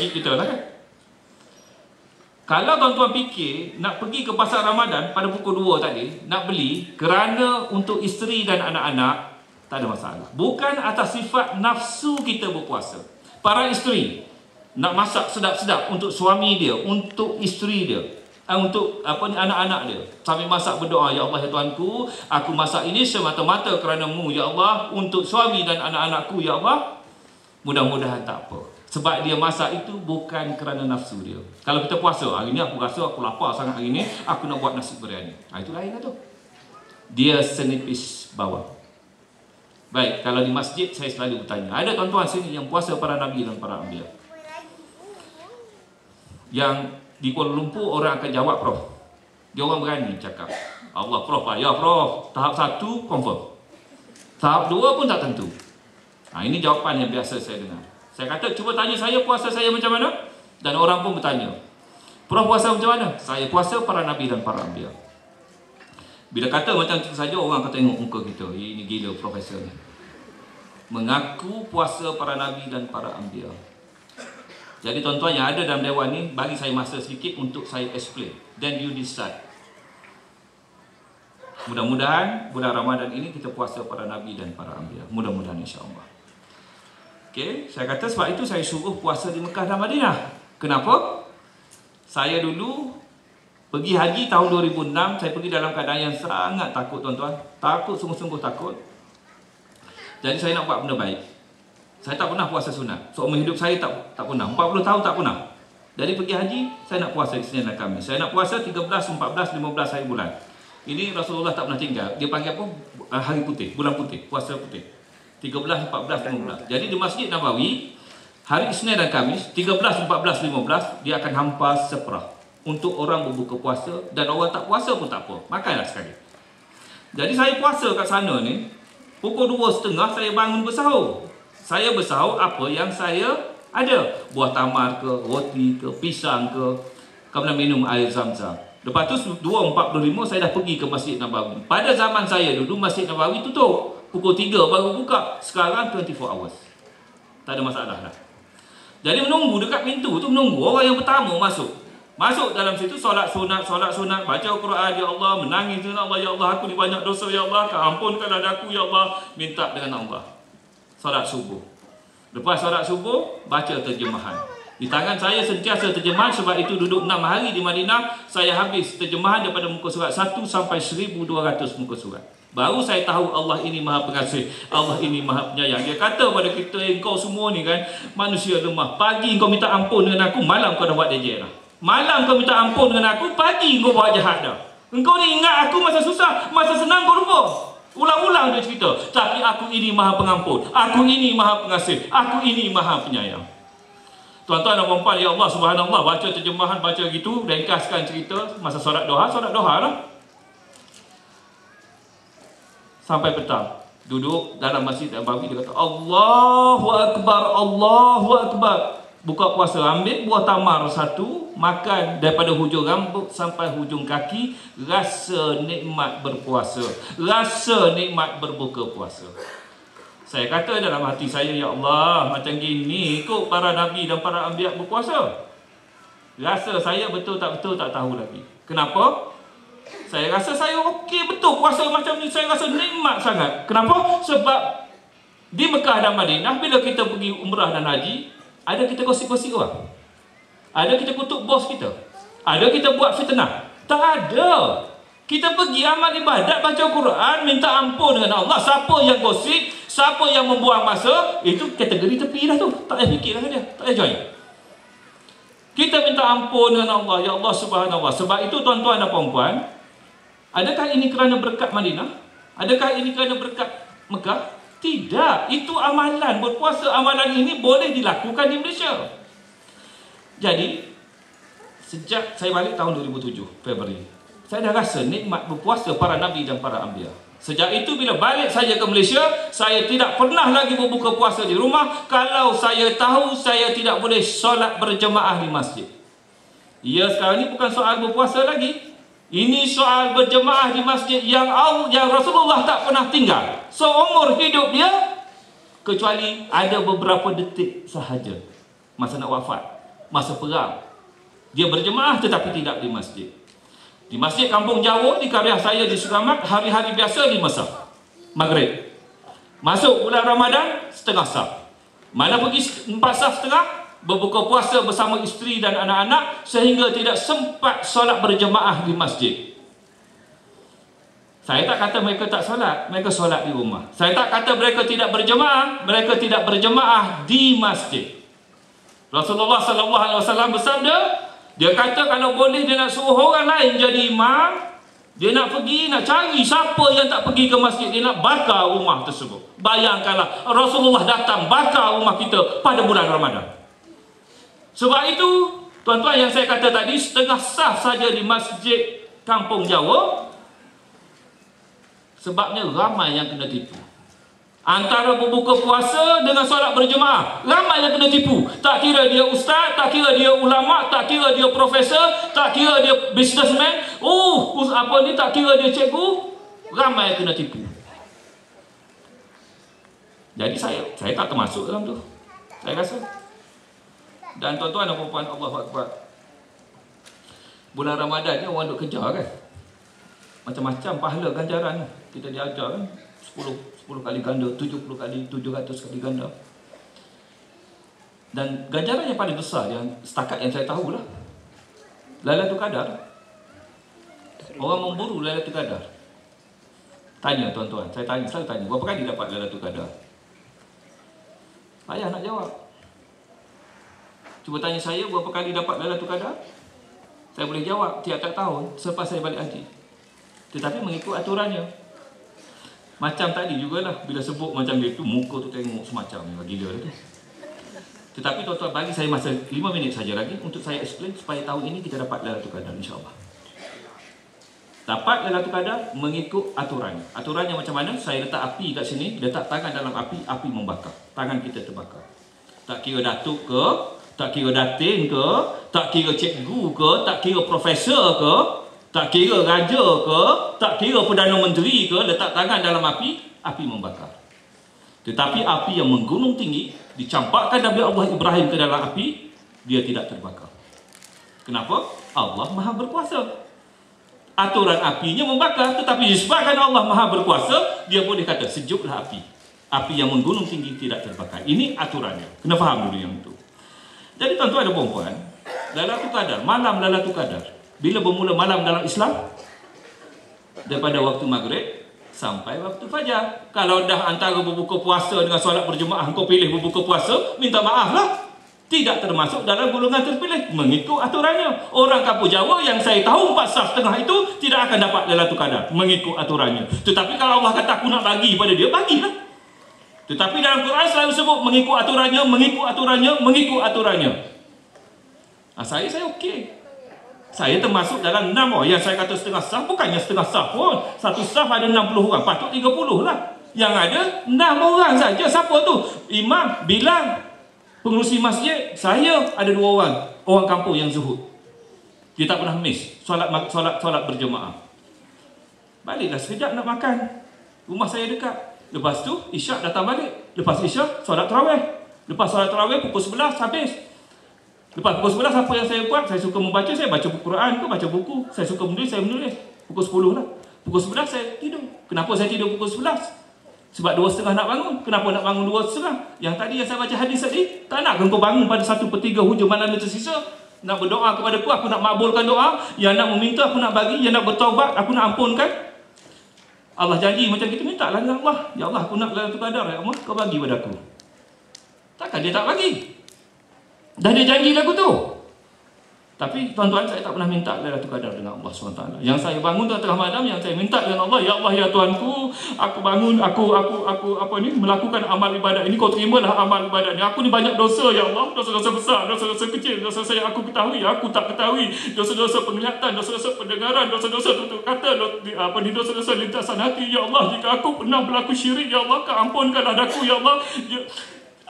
masjid kita lah kan. Kalau tuan-tuan fikir nak pergi ke pasar Ramadan pada pukul 2 tadi, nak beli kerana untuk isteri dan anak-anak, tak ada masalah. Bukan atas sifat nafsu kita berpuasa. Para isteri nak masak sedap-sedap untuk suami dia, untuk isteri dia, untuk anak-anak dia, sambil masak berdoa, ya Allah ya Tuanku, aku masak ini semata-mata kerana-Mu ya Allah, untuk suami dan anak-anakku ya Allah. Mudah-mudahan tak apa, sebab dia masak itu bukan kerana nafsu dia. Kalau kita puasa, hari ni aku rasa aku lapar sangat hari ni, aku nak buat nasi biryani, itu lain lah tu. Dia senipis bawang. Baik, kalau di masjid saya selalu bertanya, ada tuan-tuan sini yang puasa para nabi dan para anbiya? Yang di Kuala Lumpur orang akan jawab Prof. Dia orang berani cakap, Allah Prof lah, ya Prof, tahap 1 confirm, tahap 2 pun tak tentu. Ini jawapan yang biasa saya dengar. Saya kata, cuba tanya saya puasa saya macam mana? Dan orang pun bertanya, Prof puasa macam mana? Saya puasa para nabi dan para anbiya. Bila kata macam itu saja, orang akan tengok muka kita, ini gila profesor ni, mengaku puasa para nabi dan para anbiya. Jadi tuan-tuan yang ada dalam dewan ni, bagi saya masa sedikit untuk saya explain, then you decide. Mudah-mudahan bulan Ramadan ini kita puasa para nabi dan para anbiya, mudah-mudahan insya-Allah. Okey, saya kata sebab itu saya suruh puasa di Mekah dan Madinah. Kenapa? Saya dulu pergi haji tahun 2006, saya pergi dalam keadaan yang sangat takut tuan-tuan. Takut, sungguh-sungguh takut. Jadi saya nak buat benda baik. Saya tak pernah puasa sunat. Seumur hidup saya tak pernah. 40 tahun tak pernah. Jadi pergi haji, saya nak puasa Isnin dan Khamis. Saya nak puasa 13, 14, 15 hari bulan. Ini Rasulullah tak pernah tinggal. Dia panggil apa? Hari putih, bulan putih, puasa putih. 13, 14, 15. Jadi di Masjid Nabawi, hari Isnin dan Khamis, 13, 14, 15, dia akan hampas seprah untuk orang berbuka puasa, dan orang tak puasa pun tak apa, makanlah sekali. Jadi saya puasa kat sana ni, pukul 2.30 saya bangun bersahur. Saya bersahur apa yang saya ada, buah tamar ke, roti ke, pisang ke, kemudian minum air zam-zam. Lepas tu 2.45 saya dah pergi ke Masjid Nabawi. Pada zaman saya dulu Masjid Nabawi tutup, pukul 3 baru buka. Sekarang 24 hours, tak ada masalah dah. Jadi menunggu dekat pintu tu, menunggu orang yang pertama masuk. Masuk dalam situ, solat sunat, baca Quran, ya Allah, menangis dengan Allah, ya Allah, aku ni banyak dosa, ya Allah, ampunkanlah aku, ya Allah, minta dengan Allah. Solat subuh. Lepas solat subuh, baca terjemahan. Di tangan saya sentiasa terjemahan, sebab itu duduk 6 hari di Madinah, saya habis terjemahan daripada muka surat 1 sampai 1200 muka surat. Baru saya tahu Allah ini Maha Pengasih, Allah ini Maha Penyayang. Dia kata pada kita, engkau semua ni kan manusia lemah. Pagi kau minta ampun dengan aku, malam kau dah buat dejek dah. Malam kau minta ampun dengan aku, pagi kau buat jahat dah. Engkau ni ingat aku masa susah, masa senang kau lupa. Ulang-ulang dia cerita. Tapi aku ini Maha Pengampun, aku ini Maha Pengasih, aku ini Maha Penyayang. Tuan-tuan dan puan-puan, ya Allah, subhanallah, baca terjemahan, baca gitu, ringkaskan cerita masa solat doha lah. Sampai petang, duduk dalam Masjid Nabawi, dia kata Allahu Akbar, Allahu Akbar. Buka puasa, ambil buah tamar 1, makan daripada hujung rambut sampai hujung kaki, rasa nikmat berpuasa, rasa nikmat berbuka puasa. Saya kata dalam hati saya, ya Allah, macam gini ikut para nabi dan para anbiya berpuasa. Rasa saya betul tak tahu lagi. Kenapa? Saya rasa saya okey betul puasa macam ni, saya rasa nikmat sangat. Kenapa? Sebab di Mekah dan Madinah, bila kita pergi umrah dan haji, ada kita gosip-gosip orang, ada kita kutuk bos kita, ada kita buat fitnah. Tak ada. Kita pergi amal ibadat, baca Quran, minta ampun dengan Allah. Siapa yang gosip, siapa yang membuang masa, itu kategori tepi dah tu. Tak payah fikir dengan dia, tak payah join. Kita minta ampun dengan Allah, ya Allah subhanallah. Sebab itu tuan-tuan dan puan-puan, adakah ini kerana berkat Madinah? Adakah ini kerana berkat Mekah? Tidak, itu amalan. Berpuasa, amalan ini boleh dilakukan di Malaysia. Jadi, sejak saya balik tahun 2007, Februari, saya dah rasa nikmat berpuasa para nabi dan para anbiya. Sejak itu bila balik saya ke Malaysia, saya tidak pernah lagi berbuka puasa di rumah kalau saya tahu saya tidak boleh solat berjemaah di masjid. Ya, sekarang ini bukan soal berpuasa lagi. Ini soal berjemaah di masjid yang Rasulullah tak pernah tinggal seumur hidup dia, kecuali ada beberapa detik sahaja masa nak wafat. masa perang. Dia berjemaah tetapi tidak di masjid. Di masjid Kampung Jawa di karya saya di Sukamak, hari-hari biasa 5 saf Maghrib. Masuk bulan Ramadan setengah saf. Mana pergi 4 saf setengah, berbuka puasa bersama isteri dan anak-anak sehingga tidak sempat solat berjemaah di masjid. Saya tak kata mereka tak solat, mereka solat di rumah. Saya tak kata mereka tidak berjemaah, mereka tidak berjemaah di masjid. Rasulullah sallallahu alaihi wasallam bersabda, dia kata kalau boleh dia nak suruh orang lain jadi imam, dia nak pergi, nak cari siapa yang tak pergi ke masjid, dia nak bakar rumah tersebut. Bayangkanlah Rasulullah datang bakar rumah kita pada bulan Ramadan. Sebab itu, tuan-tuan yang saya kata tadi, setengah saf saja di masjid Kampung Jawa, sebabnya ramai yang kena tipu. Antara berbuka puasa dengan solat berjemaah, ramai yang kena tipu. Tak kira dia ustaz, tak kira dia ulama, tak kira dia profesor, tak kira dia businessman, tak kira dia cikgu, ramai yang kena tipu. Jadi saya tak termasuk dalam tu, saya rasa. Dan tuan-tuan dan puan-puan, Allahu Akbar, bulan Ramadan ni orang duk kejar kan, macam-macam pahala ganjaran kita diajar kan, 10 kali ganda, 70 kali, 700 kali ganda. Dan ganjaran yang paling besar yang setakat yang saya tahu lah, Lailatul Qadar. Orang memburu Lailatul Qadar. Tanya tuan-tuan, saya selalu tanya, berapa kali dapat Lailatul Qadar? Payah nak jawab. Cuba tanya saya berapa kali dapat Lailatul Qadar. Saya boleh jawab tiap-tiap tahun selepas saya balik haji. Tetapi mengikut aturannya. Macam tadi jugalah, bila sebut macam dia tu, muka tu tengok semacam gila tu. Tetapi tuan-tuan, bagi saya masa 5 minit saja lagi untuk saya explain supaya tahun ini kita dapat Lailatul Qadar, insya-Allah. Dapat Lailatul Qadar mengikut aturannya. Aturannya macam mana? Saya letak api kat sini, letak tangan dalam api, api membakar. Tangan kita terbakar. Tak kira datuk ke, tak kira datin ke, tak kira cikgu ke, tak kira profesor ke, tak kira raja ke, tak kira Perdana Menteri ke, letak tangan dalam api, api membakar. Tetapi api yang menggunung tinggi, dicampakkan Nabi Allah Ibrahim ke dalam api, dia tidak terbakar. Kenapa? Allah Maha Berkuasa. Aturan apinya membakar, tetapi disebabkan Allah Maha Berkuasa, dia boleh kata sejuklah api. Api yang menggunung tinggi tidak terbakar. Ini aturannya. Kena faham dulu yang itu. Jadi tuan-tuan dan puan-puan, Lailatul Qadar, malam Lailatul Qadar, bila bermula malam dalam Islam? Daripada waktu maghrib sampai waktu fajar. Kalau dah antara berbuka puasa dengan solat berjemaah, kau pilih berbuka puasa, minta maaf lah, tidak termasuk dalam golongan terpilih mengikut aturannya. Orang Kampung Jawa yang saya tahu 4 saf setengah itu tidak akan dapat Lailatul Qadar mengikut aturannya. Tetapi kalau Allah kata aku nak bagi pada dia, bagilah. Tetapi dalam Quran selalu sebut mengikut aturannya, mengikut aturannya, mengikut aturannya. Saya okey. Saya termasuk dalam 6 orang. Yang saya kata setengah saf, bukannya setengah saf pun. Satu saf ada 60 orang, patut 30 lah. Yang ada 6 orang saja. Siapa tu? Imam, Bilal, pengurusi masjid. Saya ada 2 orang. Orang kampung yang zuhud. Dia tak pernah miss solat berjemaah. Baliklah sekejap nak makan. Rumah saya dekat. Lepas tu Isyak datang balik. Lepas Isyak solat tarawih. Lepas solat tarawih pukul 11 habis. Lepas pukul 11 apa yang saya buat? Saya suka membaca, saya baca Quran ke, baca buku. Saya suka menulis, saya menulis. Pukul 10 lah. Pukul 11 saya tidur. Kenapa saya tidur pukul 11? Sebab 2.30 nak bangun. Kenapa nak bangun 2.30? Yang tadi yang saya baca hadis tadi, tak nak kau bangun pada 1/3 hujung malam yang tersisa. Nak berdoa kepada aku nak makbulkan doa. Yang nak meminta, aku nak bagi. Yang nak bertaubat, aku nak ampunkan. Allah janji macam kita, minta lah ya Allah. Ya Allah, aku nak Lailatul Qadar. Ya Allah, kau bagi pada aku. Takkan dia tak bagi? Dah dia janji lagu tu. Tapi tuan-tuan, saya tak pernah minta Lailatul Qadar dengan Allah SWT. Yang saya bangun tengah malam, yang saya minta dengan Allah, ya Allah ya Tuanku, aku bangun, aku melakukan amal ibadat ini, kau terimalah amal ibadat ini. Aku ni banyak dosa ya Allah, dosa-dosa besar, dosa-dosa kecil, dosa-dosa yang aku ketahui, aku tak ketahui, dosa-dosa penglihatan, dosa-dosa pendengaran, dosa-dosa tutur kata, dosa-dosa lintasan hati ya Allah. Jika aku pernah berlaku syirik ya Allah, kau ampunkanlah aku ya Allah.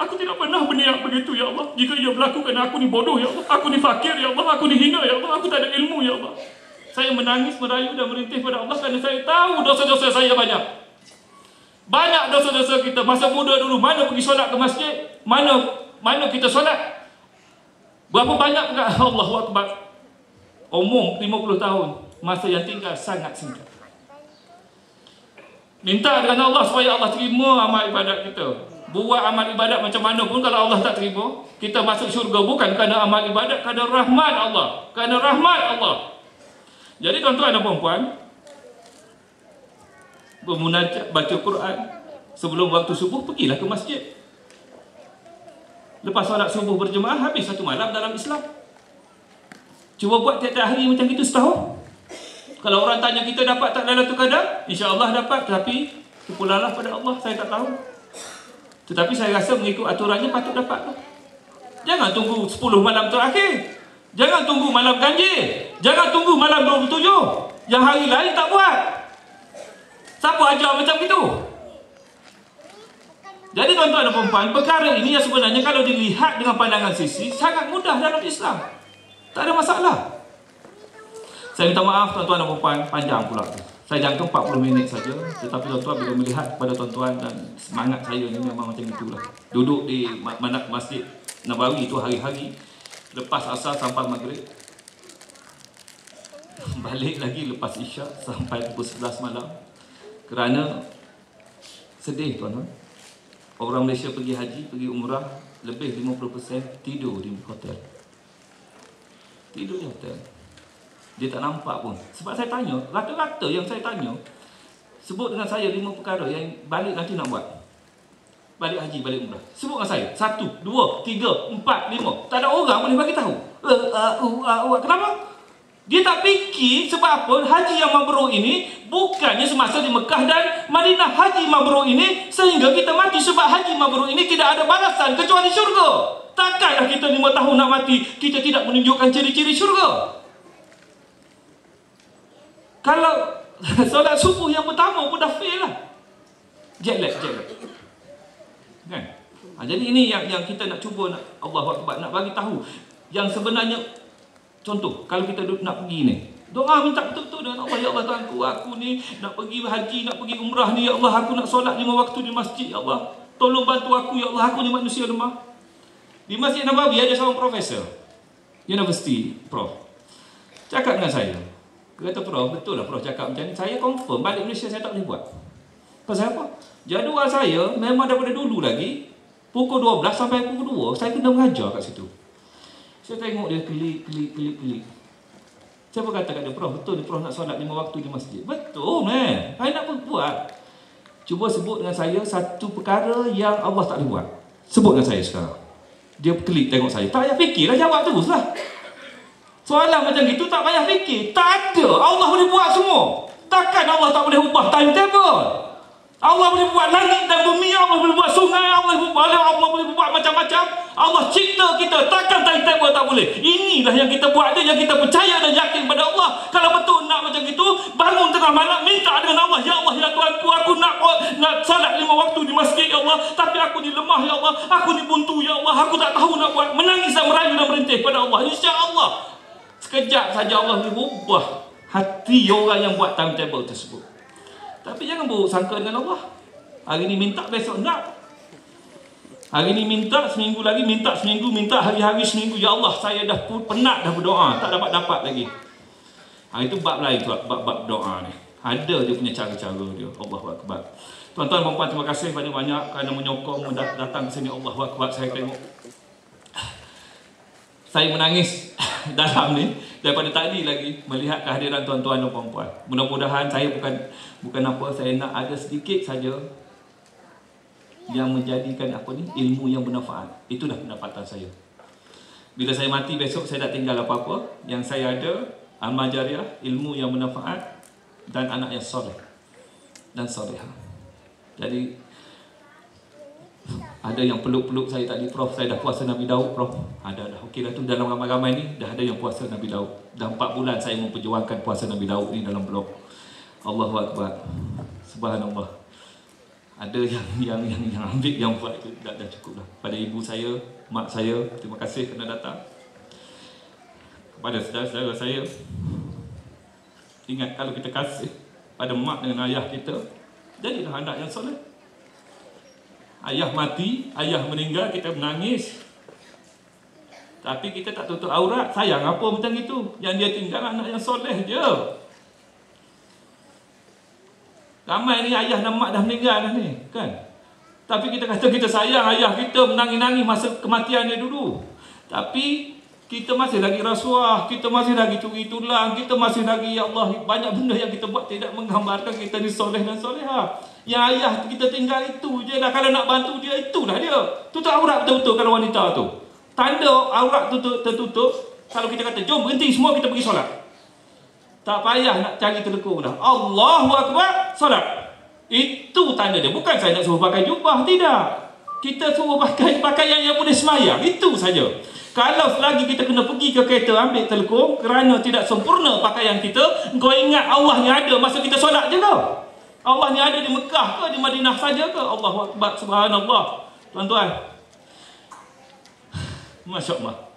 Aku tidak pernah berniat begitu ya Allah. Jika ia berlakukan aku ni bodoh ya Allah, aku ni fakir ya Allah, aku ni hina ya Allah, aku tak ada ilmu ya Allah. Saya menangis, merayu dan merintih pada Allah kerana saya tahu dosa-dosa saya banyak. Banyak dosa-dosa kita. Masa muda dulu, mana pergi solat ke masjid, mana kita solat. Berapa banyak Allahu Akbar. Umum 50 tahun. Masa yang tinggal sangat singkat. Minta dengan Allah supaya Allah terima amal ibadat kita. Buat amal ibadat macam mana pun, kalau Allah tak terima, kita masuk syurga bukan kerana amal ibadat, kerana rahmat Allah. Kerana rahmat Allah. Jadi tuan-tuan dan puan-puan, bermunajat, baca Quran sebelum waktu subuh, pergilah ke masjid. Lepas solat subuh berjemaah, habis satu malam dalam Islam. Cuba buat tiap-tiap hari macam itu setahun. Kalau orang tanya kita dapat tak Lailatul Qadar, insya-Allah dapat, tapi kepulaulah pada Allah, saya tak tahu. Tetapi saya rasa mengikut aturannya patut dapat. Jangan tunggu 10 malam terakhir. Jangan tunggu malam ganjil. Jangan tunggu malam 27 yang hari lain tak buat. Siapa ajar macam itu? Jadi tuan-tuan dan puan-puan, perkara ini yang sebenarnya kalau dilihat dengan pandangan sisi sangat mudah dalam Islam. Tak ada masalah. Saya minta maaf tuan-tuan dan puan-puan, panjang pula. Saya jangka 40 minit saja. Tetapi tuan-tuan bila melihat kepada tuan-tuan dan semangat saya ni memang macam itulah. Duduk di Masjid Nabawi itu hari-hari, lepas asar sampai maghrib, balik lagi lepas isyak sampai pukul 11 malam. Kerana sedih tuan-tuan, orang Malaysia pergi haji, pergi umrah, lebih 50% tidur di hotel. Tidur di hotel. Dia tak nampak pun. Sebab saya tanya, rata-rata yang saya tanya, sebut dengan saya 5 perkara yang balik nanti nak buat. Balik haji, balik umrah. Sebut dengan saya. 1, 2, 3, 4, 5. Tak ada orang boleh bagi tahu. Kenapa? Dia tak fikir sebab apa haji yang mabrur ini bukannya semasa di Mekah dan Madinah. Haji mabrur ini sehingga kita mati, sebab haji mabrur ini tidak ada balasan kecuali syurga. Takkanlah kita 5 tahun nak mati, kita tidak menunjukkan ciri-ciri syurga. Kalau solat subuh yang pertama pun dah fail lah. Jet lag. Kan? Jadi ini yang kita nak cuba, nak Allahu Akbar, nak bagi tahu yang sebenarnya. Contoh, kalau kita nak pergi ni, doa minta betul-betul dengan Allah. Ya Allah Tuhanku, aku ni nak pergi haji, nak pergi umrah ni. Ya Allah, aku nak solat 5 waktu di masjid. Ya Allah, tolong bantu aku. Ya Allah, aku ni manusia lemah. Di Masjid Nabawi ada seorang profesor universiti, Prof, cakap dengan saya. Kata Prof, betul lah Prof cakap macam ni. Saya confirm balik Malaysia saya tak boleh buat. Pasal apa? Jadual saya memang daripada dulu lagi, pukul 12 sampai pukul 2 saya kena mengajar kat situ. Saya tengok dia klik. Siapa kata kat dia, Prof, betul ni Prof nak solat 5 waktu di masjid? Betul man, saya nak buat. Cuba sebut dengan saya satu perkara yang Allah tak boleh buat. Sebut dengan saya sekarang. Dia klik tengok saya. Tak payah fikirlah, jawab teruslah. Soalan macam itu tak payah fikir. Tak ada. Allah boleh buat semua. Takkan Allah tak boleh ubah timetable? Allah boleh buat langit dan bumi. Allah boleh buat sungai. Allah boleh buat macam-macam. Allah cipta kita. Takkan timetable tak boleh? Inilah yang kita buat dia, yang kita percaya dan yakin pada Allah. Kalau betul nak macam itu, bangun tengah malam minta dengan Allah. Ya Allah, ya Tuhanku, aku nak salat 5 waktu di masjid, ya Allah. Tapi aku ni lemah, ya Allah. Aku ni buntu, ya Allah. Aku tak tahu nak buat. Menangis dan merayu dan merintih pada Allah. InsyaAllah sekejap saja Allah boleh ubah hati orang yang buat timetable tersebut. Tapi jangan buruk sangka dengan Allah. Hari ni minta, besok nak. Hari ni minta, seminggu lagi minta, seminggu minta, hari-hari seminggu. Ya Allah, saya dah penat dah berdoa, tak dapat lagi. Itu bab lain tu, bab doa ni. Ada dia punya cara-cara dia. Allahu Akbar. Tuan-tuan, puan-puan, terima kasih banyak-banyak kerana menyokong, datang ke sini. Allahu Akbar. Saya tengok, saya menangis dalam ni daripada tadi lagi melihat kehadiran tuan-tuan dan puan-puan. Mudah-mudahan saya bukan apa, saya nak ada sedikit saja yang menjadikan ilmu yang bermanfaat. Itulah pendapatan saya. Bila saya mati besok, saya tak tinggal apa-apa. Yang saya ada amal jariah, ilmu yang bermanfaat dan anak yang soleh dan solehah. Jadi ada yang peluk-peluk saya tadi, Prof, saya dah puasa Nabi Daud, Prof. Ada dah. Okey dah tu, dalam ramai-ramai ni dah ada yang puasa Nabi Daud. Dah 4 bulan saya memperjuangkan puasa Nabi Daud ni dalam blog. Allahu Akbar. Subhanallah. Ada yang ambil, yang buat itu dah cukup dah. Pada ibu saya, mak saya, terima kasih kerana datang. Kepada saudara-saudara saya, ingat kalau kita kasih pada mak dengan ayah kita, jadilah anak yang soleh. Ayah mati, ayah meninggal, kita menangis. Tapi kita tak tutup aurat. Sayang apa macam itu? Yang dia tinggal anak yang soleh je. Ramai ni ayah dan mak dah meninggal dah ni, kan? Tapi kita kata kita sayang ayah kita, menangis-nangis masa kematian dia dulu. Tapi kita masih lagi rasuah, kita masih lagi curi tulang, kita masih lagi, ya Allah, banyak benda yang kita buat tidak menggambarkan kita ni soleh dan soleha. Yang ayah kita tinggal itu je dah. Kalau nak bantu dia, itulah dia. Tutup aurat betul-betul kalau wanita tu. Tanda aurat tertutup, kalau kita kata, jom berhenti semua kita pergi solat. Tak payah nak cari telekung dah. Allahu Akbar, solat. Itu tanda dia. Bukan saya nak suruh pakai jubah, tidak. Kita suruh pakai pakaian yang boleh semayang. Itu saja. Kalau selagi kita kena pergi ke kereta ambil telekung kerana tidak sempurna pakaian kita, kau ingat Allah ni ada masa kita solat je ke? Allah ni ada di Mekah ke, di Madinah saja ke? Allahu Akbar, subhanallah. Tuan-tuan, Masya Allah.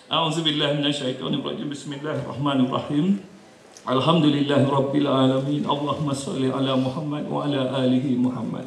A'udzubillahi minasyaitonirrajim. Bismillahirrahmanirrahim. Alhamdulillahirabbil alamin. Allahumma shalli ala Muhammad wa ala alihi Muhammad.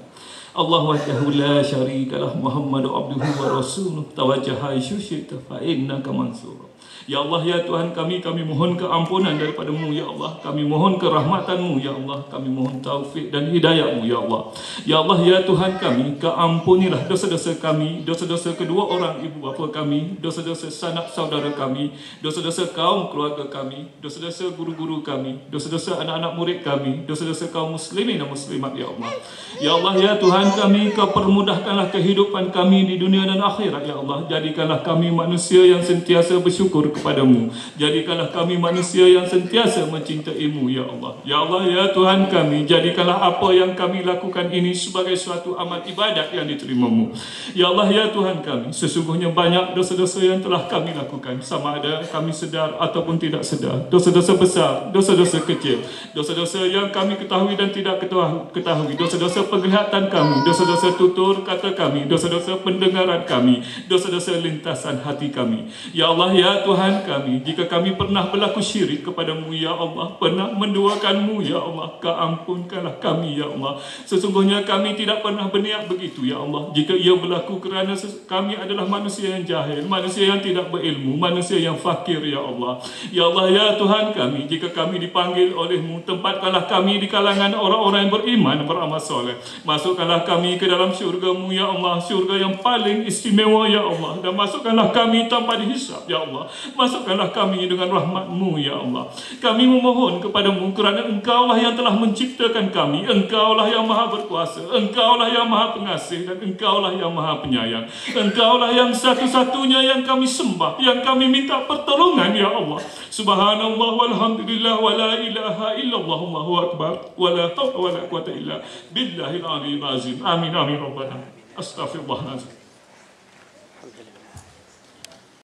Allah wahdahu la syarika lah, Muhammadu abduhu wa rasuluh, tawajjaha syusyita fa innaka mansur. Ya Allah, ya Tuhan kami mohon keampunan daripada-Mu, ya Allah. Kami mohon kerahmatan-Mu, ya Allah. Kami mohon taufik dan hidayah-Mu, ya Allah. Ya Allah, ya Tuhan kami, keampunilah dosa-dosa kami, dosa-dosa kedua orang ibu bapa kami, dosa-dosa sanak saudara kami, dosa-dosa kaum keluarga kami, dosa-dosa guru-guru kami, dosa-dosa anak-anak murid kami, dosa-dosa kaum muslimin dan muslimat, ya Allah. Ya Allah, ya Tuhan kami, Kau permudahkanlah kehidupan kami di dunia dan akhirat, ya Allah. Jadikanlah kami manusia yang sentiasa bersyukur kepadamu. Jadikanlah kami manusia yang sentiasa mencintai-Mu, ya Allah. Ya Allah, ya Tuhan kami, jadikanlah apa yang kami lakukan ini sebagai suatu amal ibadat yang diterima-Mu. Ya Allah, ya Tuhan kami, sesungguhnya banyak dosa-dosa yang telah kami lakukan, sama ada kami sedar ataupun tidak sedar. Dosa-dosa besar, dosa-dosa kecil, dosa-dosa yang kami ketahui dan tidak ketahui, dosa-dosa penglihatan kami, dosa-dosa tutur kata kami, dosa-dosa pendengaran kami, dosa-dosa lintasan hati kami. Ya Allah, ya Tuhan kami, jika kami pernah berlaku syirik kepadamu, ya Allah, pernah menduakanmu, ya Allah, keampunkanlah kami, ya Allah. Sesungguhnya kami tidak pernah berniat begitu, ya Allah. Jika ia berlaku kerana kami adalah manusia yang jahil, manusia yang tidak berilmu, manusia yang fakir, ya Allah. Ya Allah, ya Tuhan kami, jika kami dipanggil oleh-Mu, tempatkanlah kami di kalangan orang-orang yang beriman, beramal soleh. Masukkanlah kami ke dalam syurga-Mu, ya Allah, syurga yang paling istimewa, ya Allah. Dan masukkanlah kami tanpa dihisap, ya Allah. Masukkanlah kami dengan rahmat-Mu, ya Allah. Kami memohon kepada-Mu kerana Engkau-lah yang telah menciptakan kami. Engkau-lah yang maha berkuasa, Engkau-lah yang maha pengasih, dan Engkau-lah yang maha penyayang. Engkau-lah yang satu-satunya yang kami sembah, yang kami minta pertolongan, ya Allah. Subhanallah walhamdulillah wa la ilaha illallah Allahu akbar wa la hawla wa la quwwata illa billahil aliyyil azim. Amin amin rabbana. Astaghfirullahalazim.